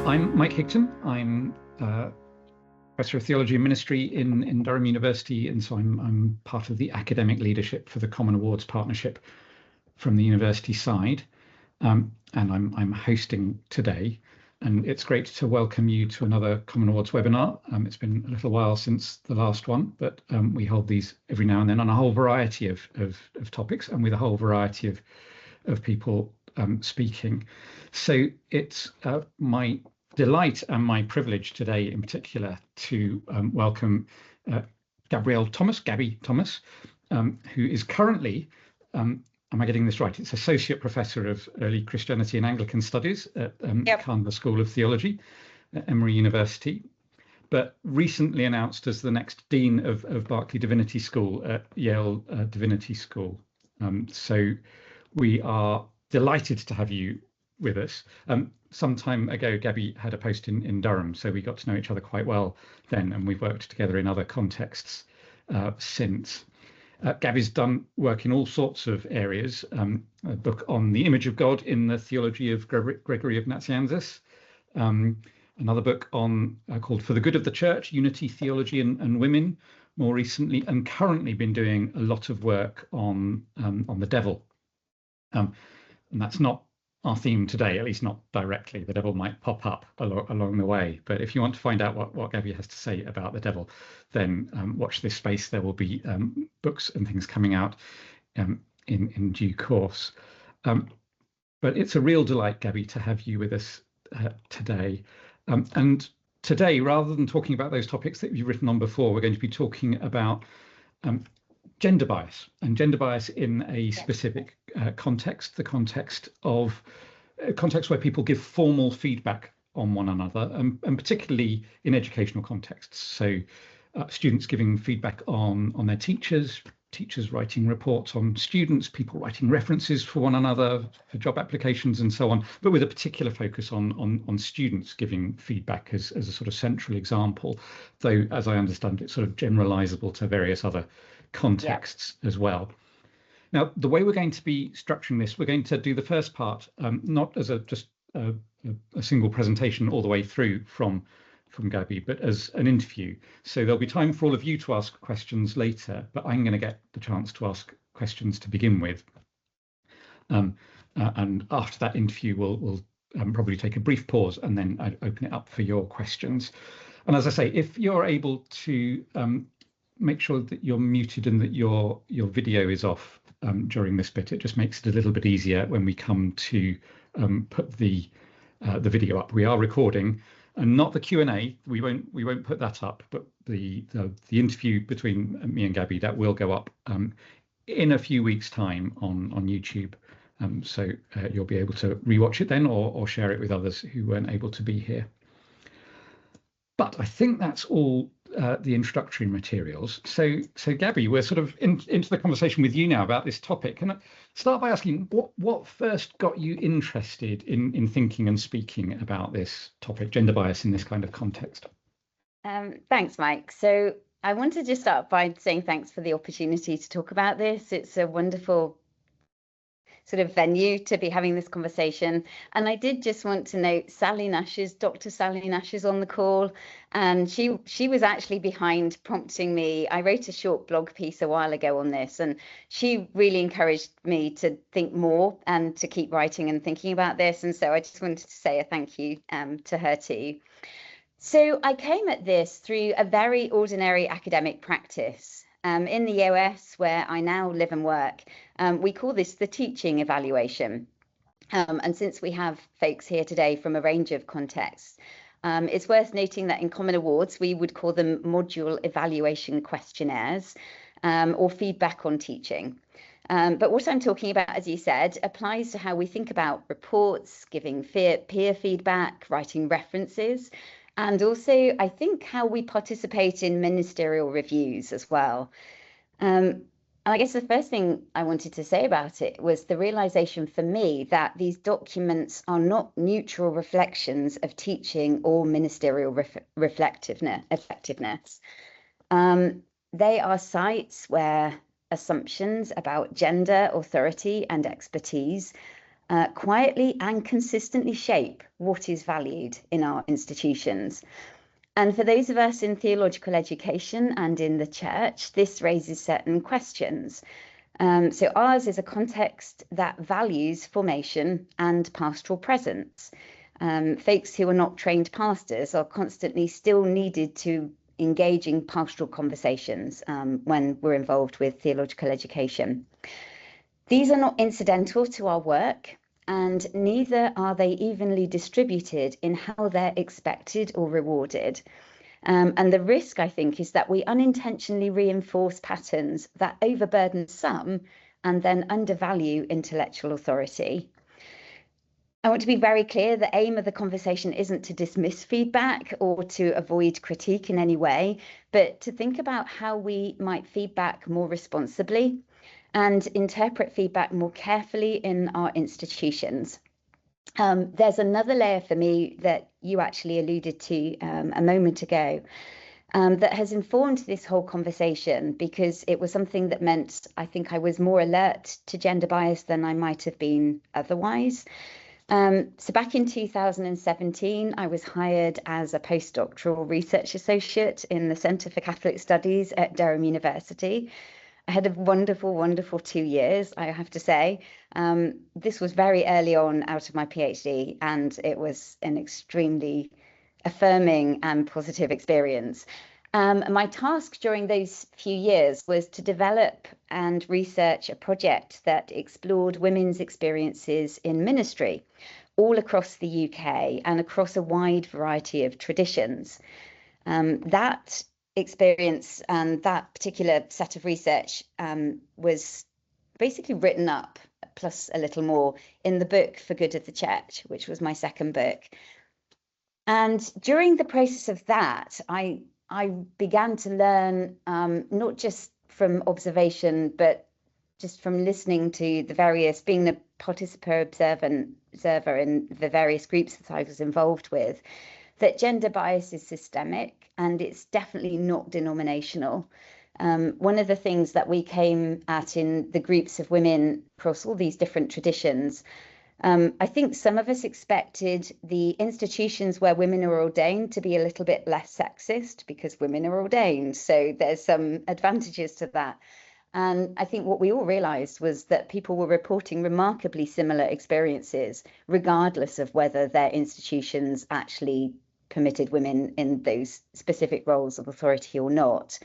I'm Mike Higton. I'm Professor of Theology and Ministry in Durham University, and so I'm part of the academic leadership for the Common Awards Partnership from the university side, and I'm hosting today. And it's great to welcome you to another Common Awards webinar. It's been a little while since the last one, but we hold these every now and then on a whole variety of topics and with a whole variety of people speaking. So it's my delight and my privilege today in particular to welcome Gabrielle Thomas, Gabby Thomas, who is currently, am I getting this right? It's Associate Professor of Early Christianity and Anglican Studies at Carnver School of Theology at Emory University, but recently announced as the next Dean of Berkeley Divinity School at Yale Divinity School. So we are delighted to have you with us. Some time ago, Gabby had a post in Durham, so we got to know each other quite well then, and we've worked together in other contexts since. Gabby's done work in all sorts of areas, a book on the image of God in the theology of Gregory of Nazianzus, another book on called For the Good of the Church, Unity, Theology and Women, more recently, and currently been doing a lot of work on the devil. And that's not our theme today, at least not directly. The devil might pop up along the way. But if you want to find out what Gabby has to say about the devil, then watch this space. There will be books and things coming out in due course. But it's a real delight, Gabby, to have you with us today. And today, rather than talking about those topics that you've written on before, we're going to be talking about gender bias, and gender bias in a specific context, the context of a context where people give formal feedback on one another, and particularly in educational contexts. So students giving feedback on their teachers, teachers writing reports on students, people writing references for one another for job applications and so on, but with a particular focus on students giving feedback as a sort of central example, though as I understand it's sort of generalizable to various other contexts as well. Now, the way we're going to be structuring this, we're going to do the first part not as just a single presentation all the way through from Gabby, but as an interview. So there'll be time for all of you to ask questions later, but I'm going to get the chance to ask questions to begin with. And after that interview, we'll probably take a brief pause and then I'd open it up for your questions. And as I say, if you're able to make sure that you're muted and that your video is off during this bit, it just makes it a little bit easier when we come to put the video up. We are recording, and not the Q&A. We won't put that up, but the interview between me and Gabby, that will go up in a few weeks' time on YouTube. So you'll be able to rewatch it then, or share it with others who weren't able to be here. But I think that's all the introductory materials. So Gabby, we're sort of into the conversation with you now about this topic. Can I start by asking what first got you interested in thinking and speaking about this topic, gender bias in this kind of context? Thanks, Mike. So I want to just start by saying thanks for the opportunity to talk about this. It's a wonderful sort of venue to be having this conversation. And I did just want to note Dr. Sally Nash is on the call, and she was actually behind prompting me. I wrote a short blog piece a while ago on this, and she really encouraged me to think more and to keep writing and thinking about this. And so I just wanted to say a thank you to her too. So I came at this through a very ordinary academic practice. In the US, where I now live and work, we call this the teaching evaluation. And since we have folks here today from a range of contexts, it's worth noting that in Common Awards, we would call them Module Evaluation Questionnaires or feedback on teaching. But what I'm talking about, as you said, applies to how we think about reports, giving peer feedback, writing references, and also, I think, how we participate in ministerial reviews as well. And I guess the first thing I wanted to say about it was the realization for me that these documents are not neutral reflections of teaching or ministerial effectiveness. They are sites where assumptions about gender, authority, and expertise quietly and consistently shape what is valued in our institutions. And for those of us in theological education and in the church, this raises certain questions. So ours is a context that values formation and pastoral presence. Folks who are not trained pastors are constantly still needed to engage in pastoral conversations when we're involved with theological education. These are not incidental to our work, and neither are they evenly distributed in how they're expected or rewarded. And the risk, I think, is that we unintentionally reinforce patterns that overburden some and then undervalue intellectual authority. I want to be very clear, the aim of the conversation isn't to dismiss feedback or to avoid critique in any way, but to think about how we might feedback more responsibly and interpret feedback more carefully in our institutions. There's another layer for me that you actually alluded to a moment ago that has informed this whole conversation, because it was something that meant I think I was more alert to gender bias than I might have been otherwise. So back in 2017, I was hired as a postdoctoral research associate in the Centre for Catholic Studies at Durham University. I had a wonderful, wonderful 2 years, I have to say. This was very early on out of my PhD, and it was an extremely affirming and positive experience. My task during those few years was to develop and research a project that explored women's experiences in ministry all across the UK and across a wide variety of traditions. That experience and that particular set of research was basically written up, plus a little more, in the book For Good of the Church, which was my second book. And during the process of that, I began to learn, not just from observation, but just from listening to the various, being the participant observer in the various groups that I was involved with, that gender bias is systemic and it's definitely not denominational. One of the things that we came at in the groups of women across all these different traditions, I think some of us expected the institutions where women are ordained to be a little bit less sexist because women are ordained. So there's some advantages to that. And I think what we all realized was that people were reporting remarkably similar experiences, regardless of whether their institutions actually permitted women in those specific roles of authority or not.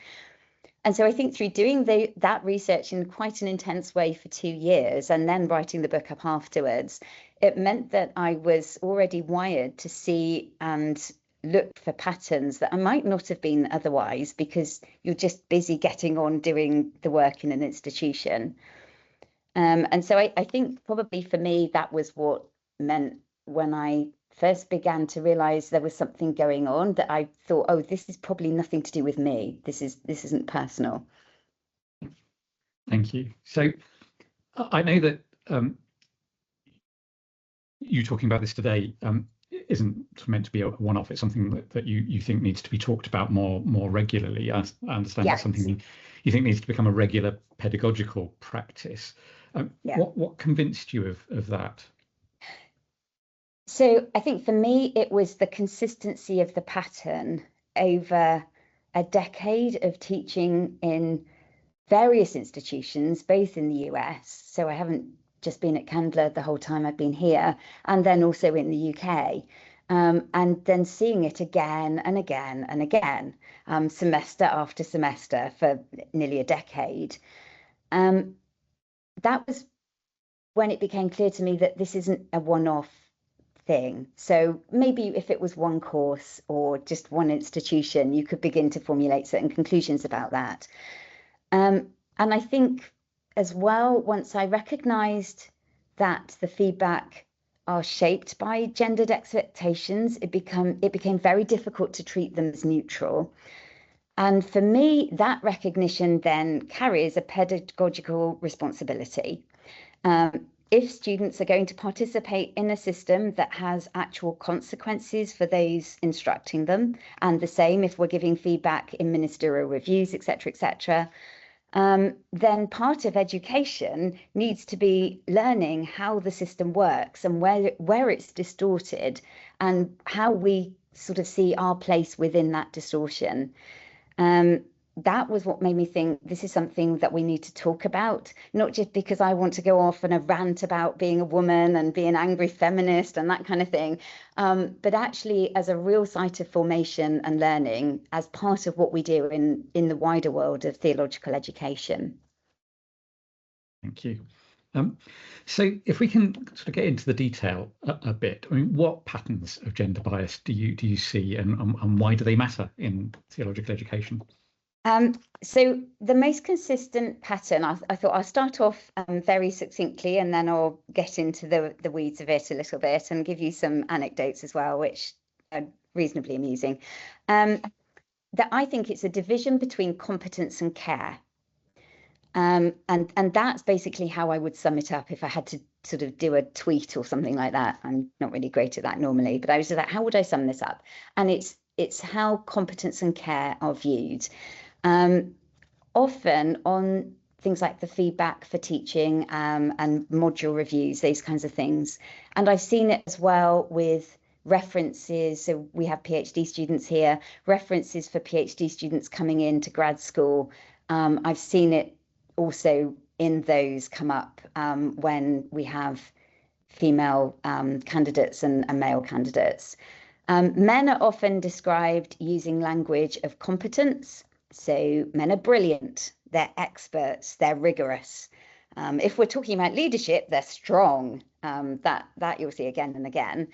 And so I think through doing that research in quite an intense way for 2 years and then writing the book up afterwards, it meant that I was already wired to see and look for patterns that I might not have been otherwise, because you're just busy getting on doing the work in an institution. And so I think probably for me, that was what meant when I first began to realize there was something going on, that I thought, oh, this is probably nothing to do with me. This isn't personal. Thank you. So I know that you talking about this today isn't meant to be a one-off. It's something that you think needs to be talked about more regularly. I understand Yes. That's something you think needs to become a regular pedagogical practice. What convinced you of that? So I think for me, it was the consistency of the pattern over a decade of teaching in various institutions, both in the US. So I haven't just been at Candler the whole time I've been here, and then also in the UK. And then seeing it again and again and again, semester after semester for nearly a decade. That was when it became clear to me that this isn't a one-off thing. So maybe if it was one course or just one institution, you could begin to formulate certain conclusions about that. And I think as well, once I recognized that the feedback are shaped by gendered expectations, it became very difficult to treat them as neutral. And for me, that recognition then carries a pedagogical responsibility. If students are going to participate in a system that has actual consequences for those instructing them, and the same if we're giving feedback in ministerial reviews, etc., then part of education needs to be learning how the system works and where it's distorted and how we sort of see our place within that distortion. That was what made me think this is something that we need to talk about, not just because I want to go off on a rant about being a woman and being an angry feminist and that kind of thing, but actually as a real site of formation and learning as part of what we do in the wider world of theological education. Thank you. So if we can sort of get into the detail a bit, I mean, what patterns of gender bias do you see, and why do they matter in theological education? So the most consistent pattern, I thought I'll start off very succinctly, and then I'll get into the weeds of it a little bit and give you some anecdotes as well, which are reasonably amusing. That I think it's a division between competence and care. And that's basically how I would sum it up if I had to sort of do a tweet or something like that. I'm not really great at that normally, but I was like, how would I sum this up? And it's how competence and care are viewed. Often on things like the feedback for teaching and module reviews, these kinds of things. And I've seen it as well with references. So we have PhD students here, references for PhD students coming into grad school. I've seen it also in those come up when we have female candidates and male candidates. Men are often described using language of competence. So men are brilliant, they're experts, they're rigorous. If we're talking about leadership, they're strong. That you'll see again and again.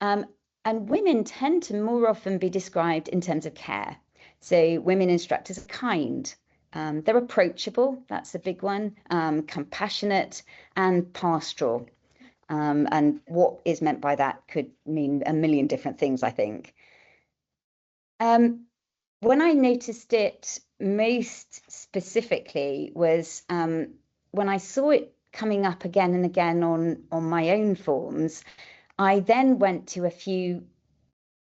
And women tend to more often be described in terms of care. So women instructors are kind, they're approachable, that's a big one, compassionate and pastoral. And what is meant by that could mean a million different things, I think. When I noticed it most specifically was when I saw it coming up again and again on my own forms. I then went to a few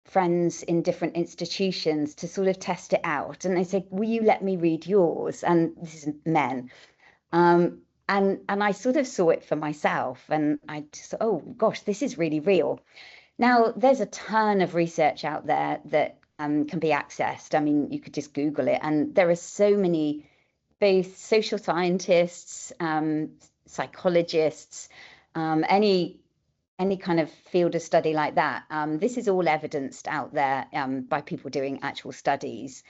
friends in different institutions to sort of test it out. And they said, will you let me read yours? And this is men. And I sort of saw it for myself. And I just thought, oh, gosh, this is really real. Now, there's a ton of research out there that can be accessed. I mean, you could just Google it. And there are so many, both social scientists, psychologists, any kind of field of study like that. This is all evidenced out there by people doing actual studies.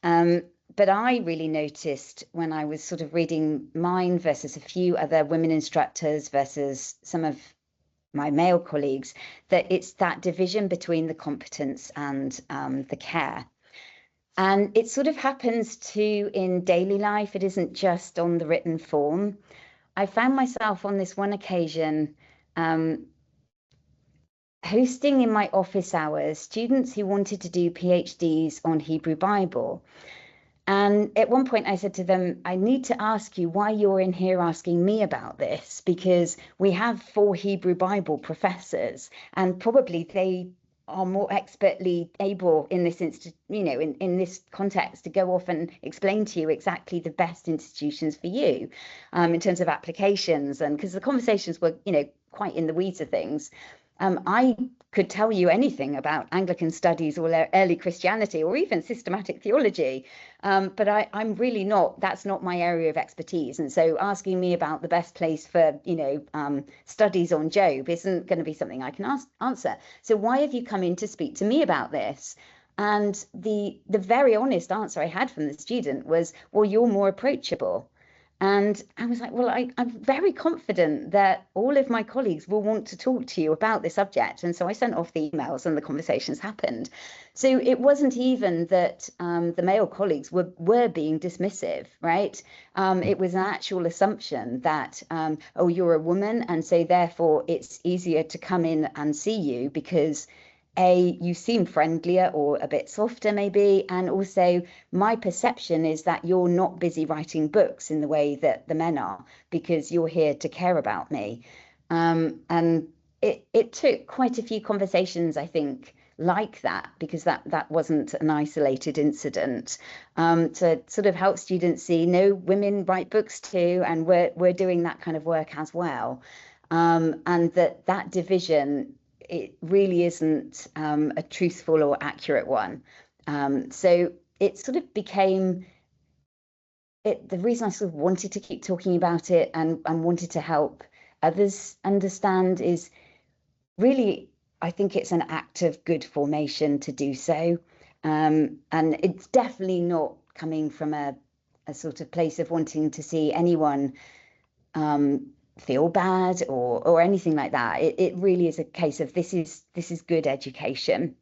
But I really noticed when I was sort of reading mine versus a few other women instructors versus some of my male colleagues, that it's that division between the competence and the care. And it sort of happens too in daily life. It isn't just on the written form. I found myself on this one occasion hosting in my office hours students who wanted to do PhDs on Hebrew Bible. And at one point I said to them, I need to ask you why you're in here asking me about this, because we have 4 Hebrew Bible professors and probably they are more expertly able in this in this context to go off and explain to you exactly the best institutions for you in terms of applications. And because the conversations were, quite in the weeds of things. I could tell you anything about Anglican studies or early Christianity or even systematic theology, but I'm really not, that's not my area of expertise. And so asking me about the best place for, studies on Job isn't going to be something I can answer. So why have you come in to speak to me about this? And the very honest answer I had from the student was, well, you're more approachable. And I was like, well, I'm very confident that all of my colleagues will want to talk to you about this subject. And so I sent off the emails and the conversations happened. So it wasn't even that the male colleagues were being dismissive, right? It was an actual assumption that, oh, you're a woman. And so therefore it's easier to come in and see you because you seem friendlier or a bit softer maybe, and also my perception is that you're not busy writing books in the way that the men are because you're here to care about me. And it took quite a few conversations, I think, like that, because that wasn't an isolated incident, to sort of help students see, no, women write books too, and we're doing that kind of work as well, and that division, it really isn't a truthful or accurate one. So it sort of became the reason I sort of wanted to keep talking about it and wanted to help others understand is really, I think it's an act of good formation to do so. And it's definitely not coming from a sort of place of wanting to see anyone feel bad or anything like that. It really is a case of this is good education.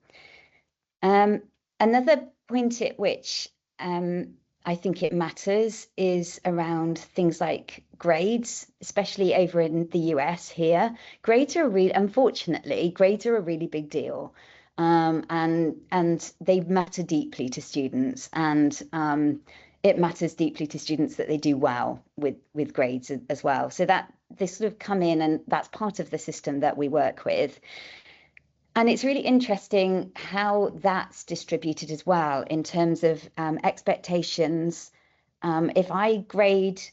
Another point at which I think it matters is around things like grades, especially over in the US here. Grades are unfortunately, grades are a really big deal. And they matter deeply to students, and it matters deeply to students that they do well with grades as well. So that they sort of come in, and that's part of the system that we work with. And it's really interesting how that's distributed as well in terms of expectations. If I grade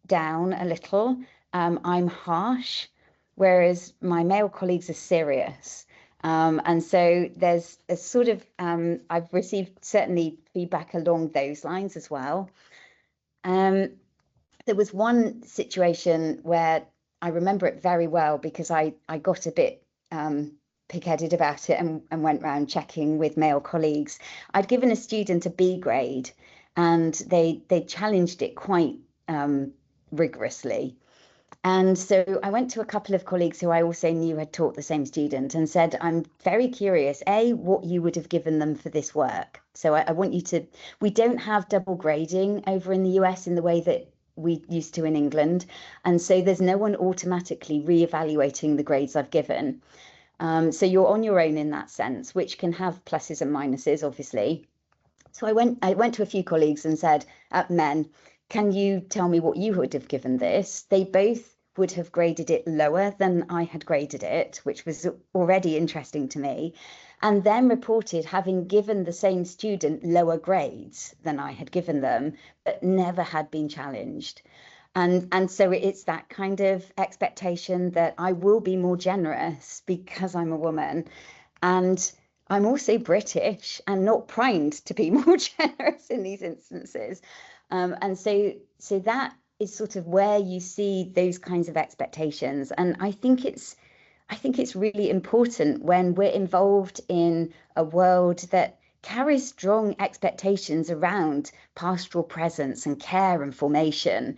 down a little, I'm harsh, whereas my male colleagues are serious. And so there's a sort of, I've received certainly feedback along those lines as well. There was one situation where I remember it very well because I got a bit pig-headed about it and went around checking with male colleagues. I'd given a student a B grade, and they challenged it quite rigorously. And so I went to a couple of colleagues who I also knew had taught the same student and said, I'm very curious, A, what you would have given them for this work. So I want you to, we don't have double grading over in the US in the way that we used to in England. And so there's no one automatically reevaluating the grades I've given. So you're on your own in that sense, which can have pluses and minuses, obviously. So I went to a few colleagues and said, men, can you tell me what you would have given this? They both would have graded it lower than I had graded it, which was already interesting to me, and then reported having given the same student lower grades than I had given them, but never had been challenged. And so it's that kind of expectation that I will be more generous because I'm a woman, and I'm also British and not primed to be more generous in these instances. And so that is sort of where you see those kinds of expectations. And I think it's really important when we're involved in a world that carries strong expectations around pastoral presence and care and formation.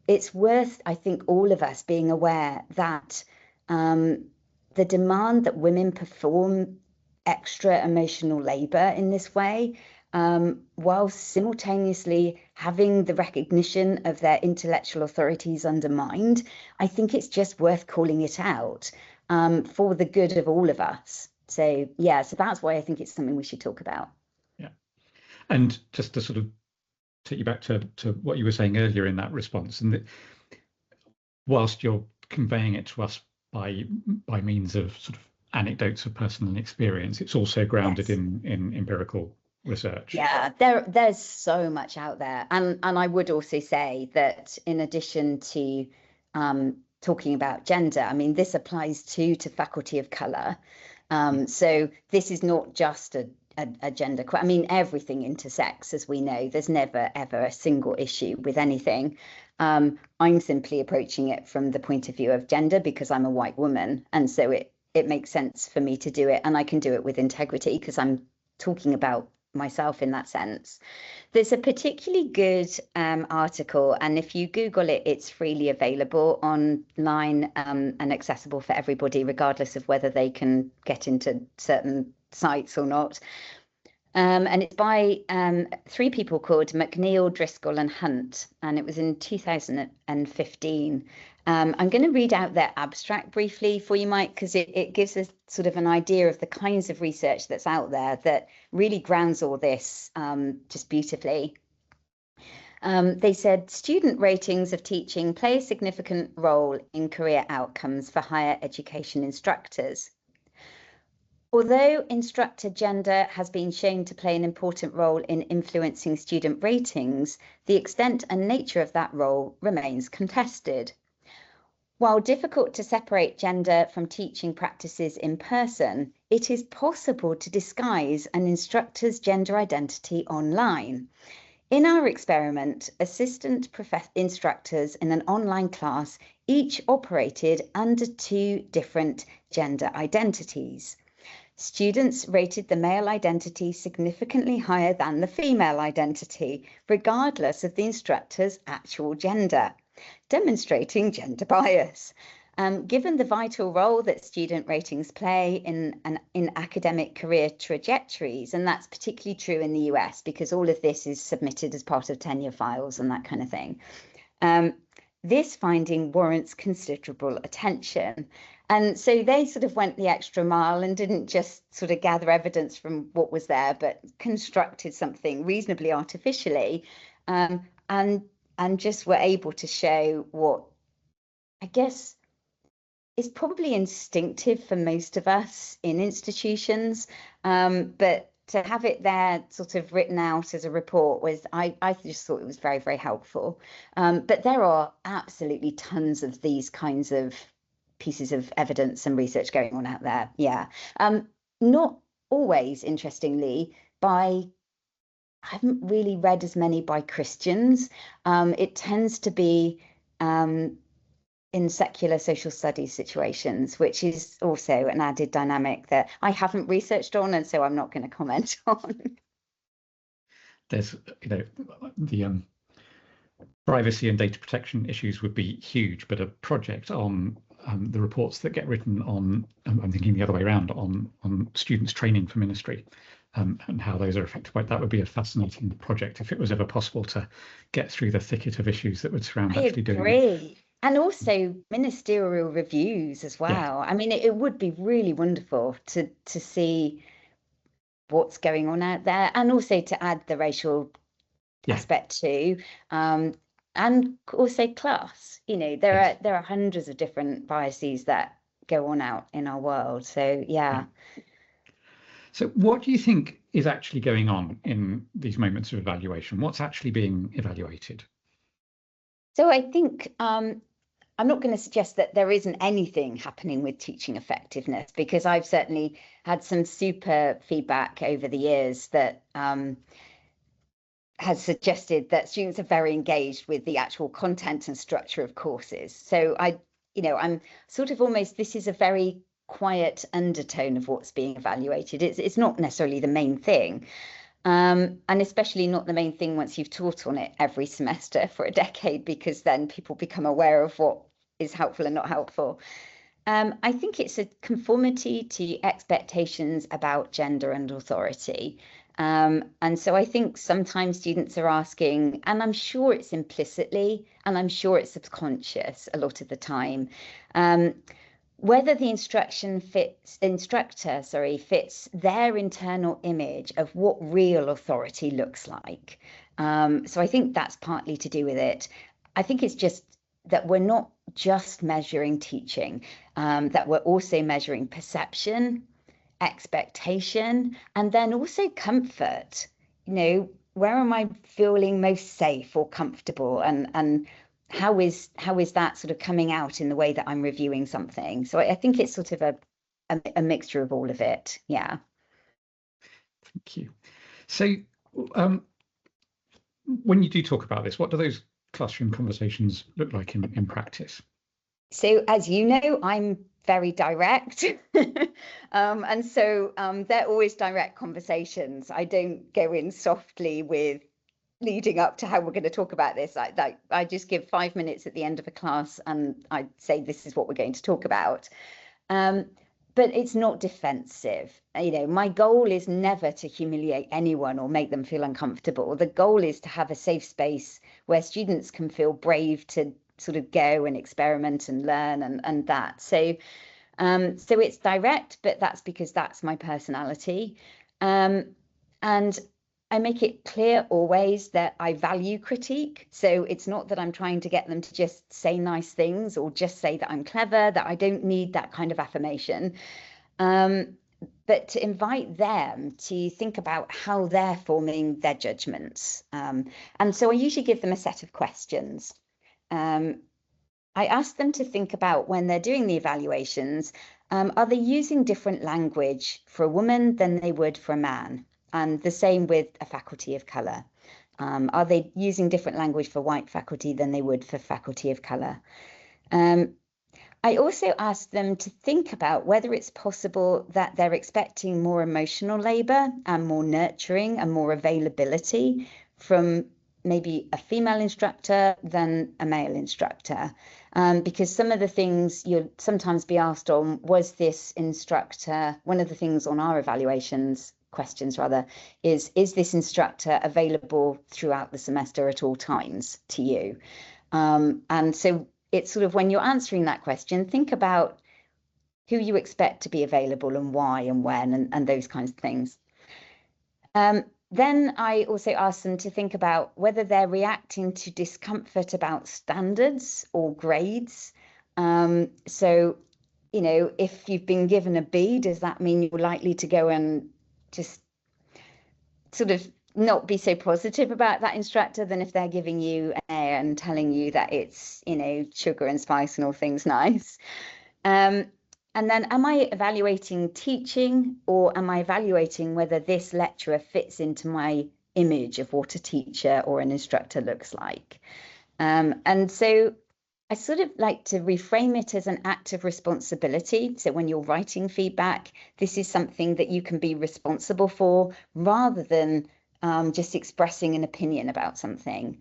It's worth, I think, all of us being aware that the demand that women perform extra emotional labor in this way, while simultaneously having the recognition of their intellectual authorities undermined, I think it's just worth calling it out for the good of all of us. So yeah, so that's why I think it's something we should talk about. Yeah, and just to sort of take you back to what you were saying earlier in that response, and that whilst you're conveying it to us by means of sort of anecdotes of personal experience, it's also grounded in empirical research. Yeah, there's so much out there, and I would also say that in addition to talking about gender, I mean, this applies to faculty of colour. So this is not just a gender, I mean, everything intersects, as we know. There's never ever a single issue with anything. I'm simply approaching it from the point of view of gender because I'm a white woman, and so it makes sense for me to do it, and I can do it with integrity because I'm talking about myself in that sense. There's a particularly good article, and if you Google it, it's freely available online and accessible for everybody, regardless of whether they can get into certain sites or not. And it's by 3 people called McNeil, Driscoll and Hunt, and it was in 2015. I'm going to read out their abstract briefly for you, Mike, because it gives us sort of an idea of the kinds of research that's out there that really grounds all this just beautifully. They said student ratings of teaching play a significant role in career outcomes for higher education instructors. Although instructor gender has been shown to play an important role in influencing student ratings, the extent and nature of that role remains contested. While difficult to separate gender from teaching practices in person, it is possible to disguise an instructor's gender identity online. In our experiment, assistant instructors in an online class each operated under 2 different gender identities. Students rated the male identity significantly higher than the female identity, regardless of the instructor's actual gender, demonstrating gender bias. Given the vital role that student ratings play in academic career trajectories, and that's particularly true in the US because all of this is submitted as part of tenure files and that kind of thing, this finding warrants considerable attention. And so they sort of went the extra mile and didn't just sort of gather evidence from what was there, but constructed something reasonably artificially, and just were able to show what I guess is probably instinctive for most of us in institutions, but to have it there sort of written out as a report was, I just thought it was very, very helpful. But there are absolutely tons of these kinds of pieces of evidence and research going on out there. Yeah. Not always, interestingly, I haven't really read as many by Christians. It tends to be in secular social studies situations, which is also an added dynamic that I haven't researched on, and so I'm not going to comment on. There's, the privacy and data protection issues would be huge, but a project on the reports that get written on, I'm thinking the other way around, on students training for ministry, and how those are affected by that would be a fascinating project if it was ever possible to get through the thicket of issues that would surround actually doing it. And also ministerial reviews as well. Yeah. I mean, it would be really wonderful to see what's going on out there, and also to add the racial aspect too, and also class. There are hundreds of different biases that go on out in our world. So yeah. So what do you think is actually going on in these moments of evaluation? What's actually being evaluated? So I think I'm not going to suggest that there isn't anything happening with teaching effectiveness, because I've certainly had some super feedback over the years that has suggested that students are very engaged with the actual content and structure of courses. So I'm sort of almost, this is a very quiet undertone of what's being evaluated. It's not necessarily the main thing. And especially not the main thing once you've taught on it every semester for a decade, because then people become aware of what is helpful and not helpful. I think it's a conformity to expectations about gender and authority. And so I think sometimes students are asking, and I'm sure it's implicitly, and I'm sure it's subconscious a lot of the time, whether the instructor fits their internal image of what real authority looks like. So I think that's partly to do with it. I think it's just that we're not just measuring teaching, that we're also measuring perception, expectation, and then also comfort. Where am I feeling most safe or comfortable, and how is that sort of coming out in the way that I'm reviewing something? So I think it's sort of a mixture of all of it. Yeah. Thank you. So when you do talk about this, what do those classroom conversations look like in practice? So as you know, I'm very direct, and so they're always direct conversations. I don't go in softly with leading up to how we're going to talk about this. I just give 5 minutes at the end of a class and I say, this is what we're going to talk about. But it's not defensive. My goal is never to humiliate anyone or make them feel uncomfortable. The goal is to have a safe space where students can feel brave to sort of go and experiment and learn and that. So it's direct, but that's because that's my personality. And I make it clear always that I value critique. So it's not that I'm trying to get them to just say nice things or just say that I'm clever, that I don't need that kind of affirmation. but to invite them to think about how they're forming their judgments. And so I usually give them a set of questions. I ask them to think about, when they're doing the evaluations, are they using different language for a woman than they would for a man? And the same with a faculty of colour. Are they using different language for white faculty than they would for faculty of colour? I also ask them to think about whether it's possible that they're expecting more emotional labour and more nurturing and more availability from maybe a female instructor than a male instructor. Because some of the things you'll sometimes be asked on, was this instructor, one of the things on our evaluations questions rather, is this instructor available throughout the semester at all times to you? And so it's sort of, when you're answering that question, think about who you expect to be available and why and when and those kinds of things. Then I also ask them to think about whether they're reacting to discomfort about standards or grades. So, you know, if you've been given a B, does that mean you're likely to go and just sort of not be so positive about that instructor than if they're giving you an A and telling you that it's, you know, sugar and spice and all things nice? And then, am I evaluating teaching, or am I evaluating whether this lecturer fits into my image of what a teacher or an instructor looks like? And so I sort of like to reframe it as an act of responsibility. So when you're writing feedback, this is something that you can be responsible for, rather than just expressing an opinion about something.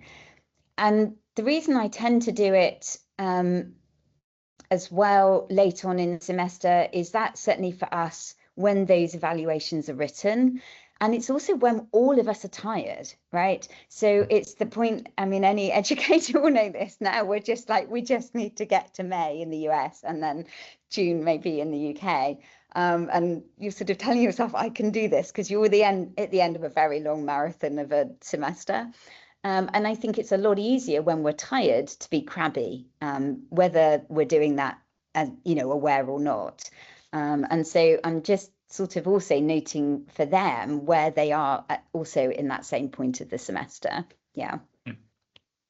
And the reason I tend to do it as well late on in the semester is that certainly for us, when those evaluations are written, and it's also when all of us are tired, right? So it's the point, I mean, any educator will know this now, we're just like, we just need to get to May in the US and then June maybe in the UK. And you're sort of telling yourself, I can do this, because you're at the end of a very long marathon of a semester. And I think it's a lot easier when we're tired to be crabby, whether we're doing that, as you know, aware or not. And so I'm just sort of also noting for them where they are also in that same point of the semester. Yeah.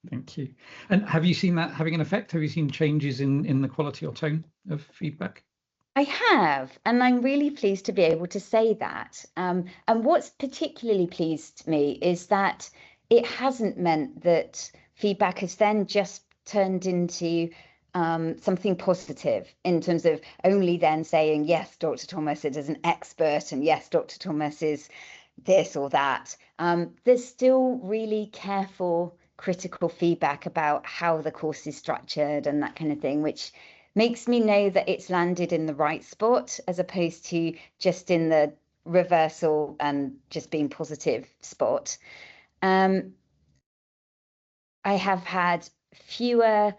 Thank you. And have you seen that having an effect? Have you seen changes in the quality or tone of feedback? I have, and I'm really pleased to be able to say that. And what's particularly pleased me is that it hasn't meant that feedback has then just turned into something positive, in terms of only then saying, yes, Dr. Thomas is an expert, and yes, Dr. Thomas is this or that. There's still really careful, critical feedback about how the course is structured and that kind of thing, which makes me know that it's landed in the right spot, as opposed to just in the reversal and just being positive spot. I have had fewer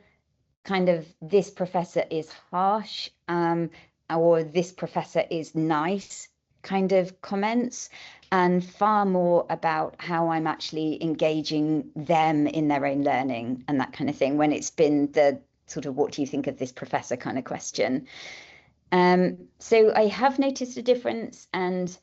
kind of, this professor is harsh, or this professor is nice kind of comments, and far more about how I'm actually engaging them in their own learning and that kind of thing, when it's been the sort of, what do you think of this professor kind of question. So I have noticed a difference, and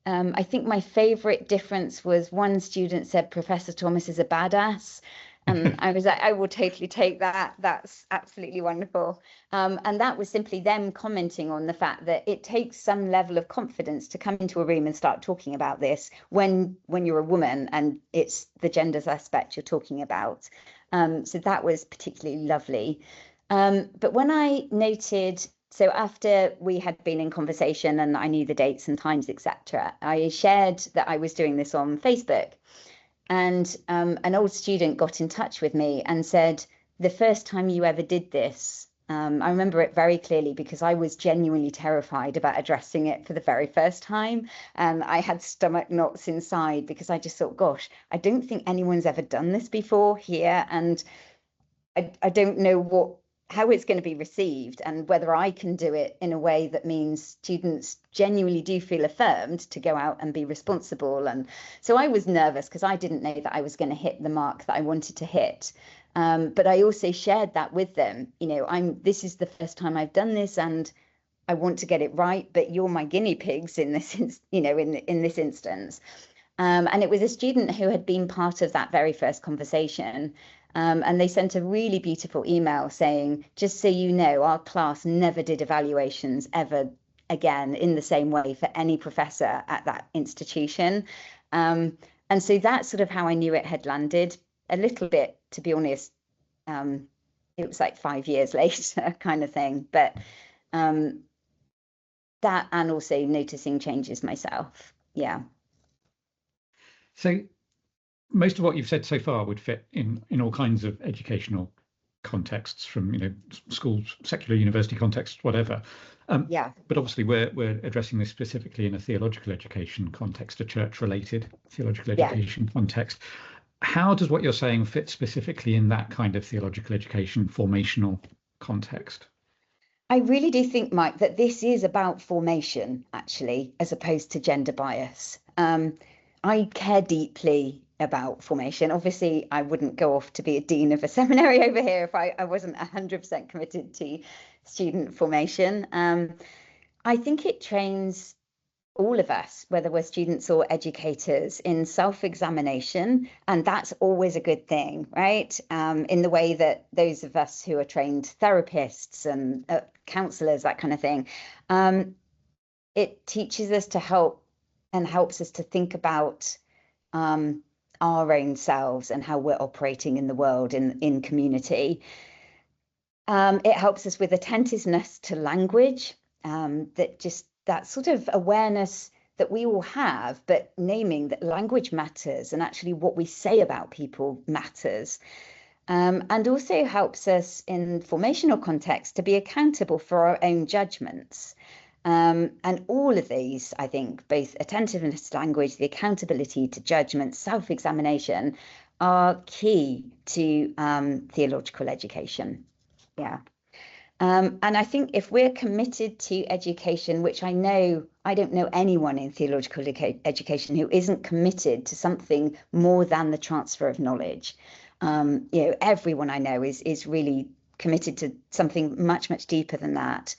I think my favorite difference was one student said, Professor Thomas is a badass. And I was like, I will totally take that. That's absolutely wonderful. And that was simply them commenting on the fact that it takes some level of confidence to come into a room and start talking about this when you're a woman and it's the genders aspect you're talking about. So that was particularly lovely. But when I noted, so after we had been in conversation and I knew the dates and times, etc., I shared that I was doing this on Facebook. And an old student got in touch with me and said, the first time you ever did this, I remember it very clearly, because I was genuinely terrified about addressing it for the very first time. And I had stomach knots inside, because I just thought, gosh, I don't think anyone's ever done this before here. And I don't know how it's going to be received, and whether I can do it in a way that means students genuinely do feel affirmed to go out and be responsible. And so I was nervous, because I didn't know that I was going to hit the mark that I wanted to hit. But I also shared that with them. You know, this is the first time I've done this, and I want to get it right, but you're my guinea pigs in this, in this instance. And it was a student who had been part of that very first conversation. And they sent a really beautiful email saying, just so you know, our class never did evaluations ever again in the same way for any professor at that institution. And so that's sort of how I knew it had landed. A little bit, to be honest, it was like 5 years later kind of thing. But that, and also noticing changes myself. Yeah. So most of what you've said so far would fit in all kinds of educational contexts, from schools, secular university contexts, whatever. Yeah. But obviously we're addressing this specifically in a theological education context, a church-related theological education context. How does what you're saying fit specifically in that kind of theological education formational context? I really do think, Mike, that this is about formation, actually, as opposed to gender bias. I care deeply about formation. Obviously, I wouldn't go off to be a dean of a seminary over here if I wasn't 100% committed to student formation. I think it trains all of us, whether we're students or educators, in self-examination, and that's always a good thing, right? In the way that those of us who are trained therapists and counselors, that kind of thing, it teaches us to help and helps us to think about our own selves and how we're operating in the world, in community. It helps us with attentiveness to language, that sort of awareness that we all have, but naming that language matters and actually what we say about people matters. And also helps us in formational context to be accountable for our own judgments. And all of these, I think, both attentiveness to language, the accountability to judgment, self-examination, are key to theological education. Yeah. And I think if we're committed to education, which I don't know anyone in theological education who isn't committed to something more than the transfer of knowledge. Everyone I know is really committed to something much, much deeper than that.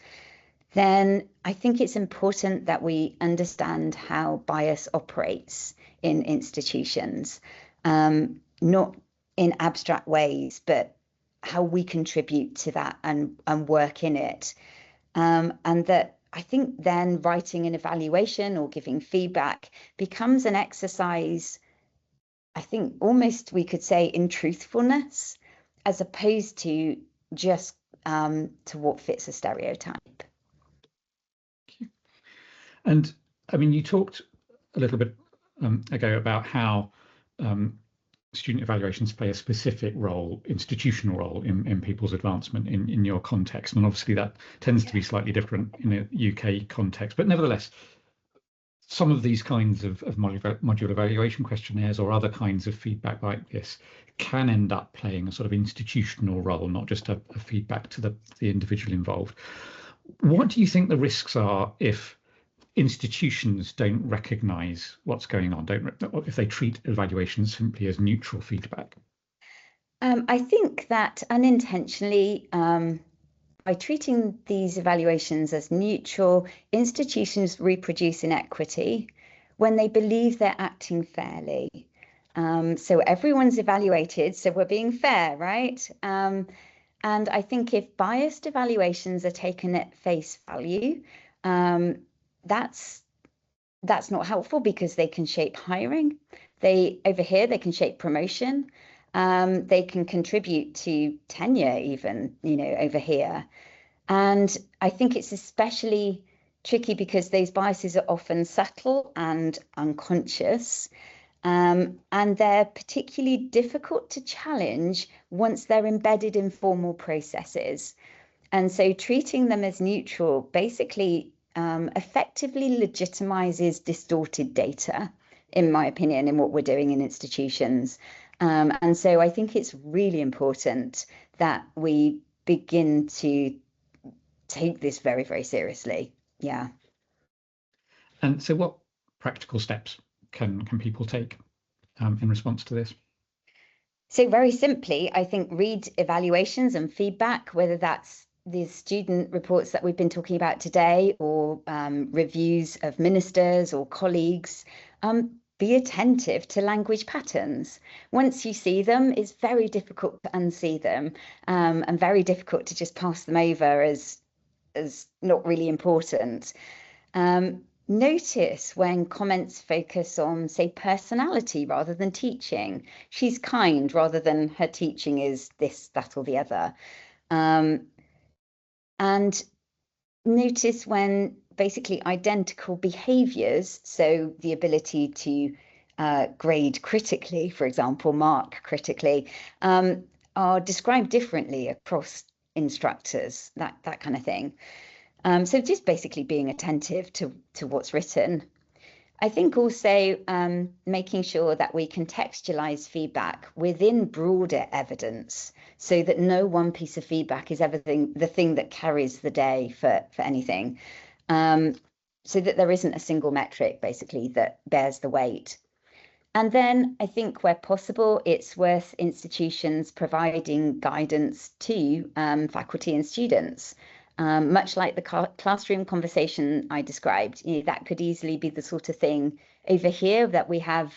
Then I think it's important that we understand how bias operates in institutions, not in abstract ways, but how we contribute to that and work in it. And that I think then writing an evaluation or giving feedback becomes an exercise, I think almost we could say, in truthfulness, as opposed to just to what fits a stereotype. And I mean, you talked a little bit ago about how student evaluations play a specific role, institutional role in people's advancement in your context. And obviously that tends to be slightly different in a UK context. But nevertheless, some of these kinds of module evaluation questionnaires or other kinds of feedback like this can end up playing a sort of institutional role, not just a feedback to the individual involved. What do you think the risks are if institutions don't recognise what's going on, if they treat evaluations simply as neutral feedback? I think that unintentionally, by treating these evaluations as neutral, institutions reproduce inequity when they believe they're acting fairly. So everyone's evaluated, so we're being fair, right? And I think if biased evaluations are taken at face value, that's not helpful, because they can shape hiring. Over here, they can shape promotion. They can contribute to tenure even, over here. And I think it's especially tricky because those biases are often subtle and unconscious. And they're particularly difficult to challenge once they're embedded in formal processes. And so treating them as neutral basically effectively legitimizes distorted data, in my opinion, in what we're doing in institutions. And so I think it's really important that we begin to take this very, very seriously. Yeah. And so what practical steps can people take in response to this? So very simply, I think read evaluations and feedback, whether that's the student reports that we've been talking about today, or reviews of ministers or colleagues, be attentive to language patterns. Once you see them, it's very difficult to unsee them, and very difficult to just pass them over as not really important. Notice when comments focus on, say, personality rather than teaching. She's kind rather than her teaching is this, that, or the other. And notice when basically identical behaviours, so the ability to grade critically, for example, mark critically, are described differently across instructors, that kind of thing. So just basically being attentive to what's written. I think also making sure that we contextualize feedback within broader evidence, so that no one piece of feedback is the thing that carries the day for anything, so that there isn't a single metric basically that bears the weight. And then I think where possible, it's worth institutions providing guidance to faculty and students. Much like the classroom conversation I described, that could easily be the sort of thing over here that we have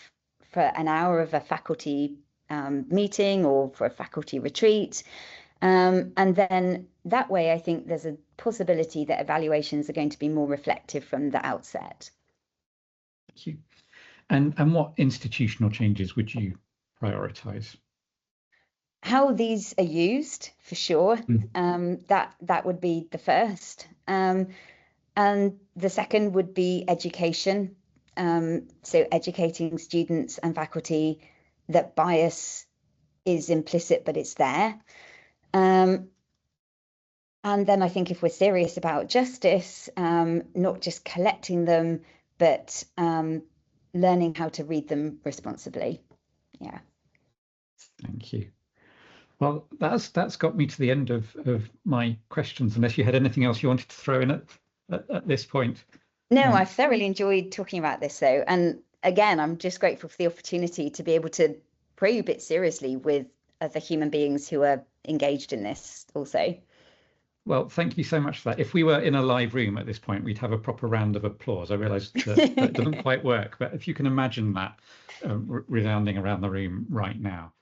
for an hour of a faculty meeting or for a faculty retreat. And then that way, I think there's a possibility that evaluations are going to be more reflective from the outset. Thank you. And what institutional changes would you prioritise? How these are used, for sure. That would be the first. And the second would be education. So educating students and faculty that bias is implicit, but it's there. And then I think if we're serious about justice, not just collecting them, but learning how to read them responsibly. Yeah. Thank you. Well, that's got me to the end of my questions, unless you had anything else you wanted to throw in at this point. No, I've thoroughly enjoyed talking about this, though. And again, I'm just grateful for the opportunity to be able to probe it seriously with other human beings who are engaged in this also. Well, thank you so much for that. If we were in a live room at this point, we'd have a proper round of applause. I realise that doesn't quite work, but if you can imagine that resounding around the room right now.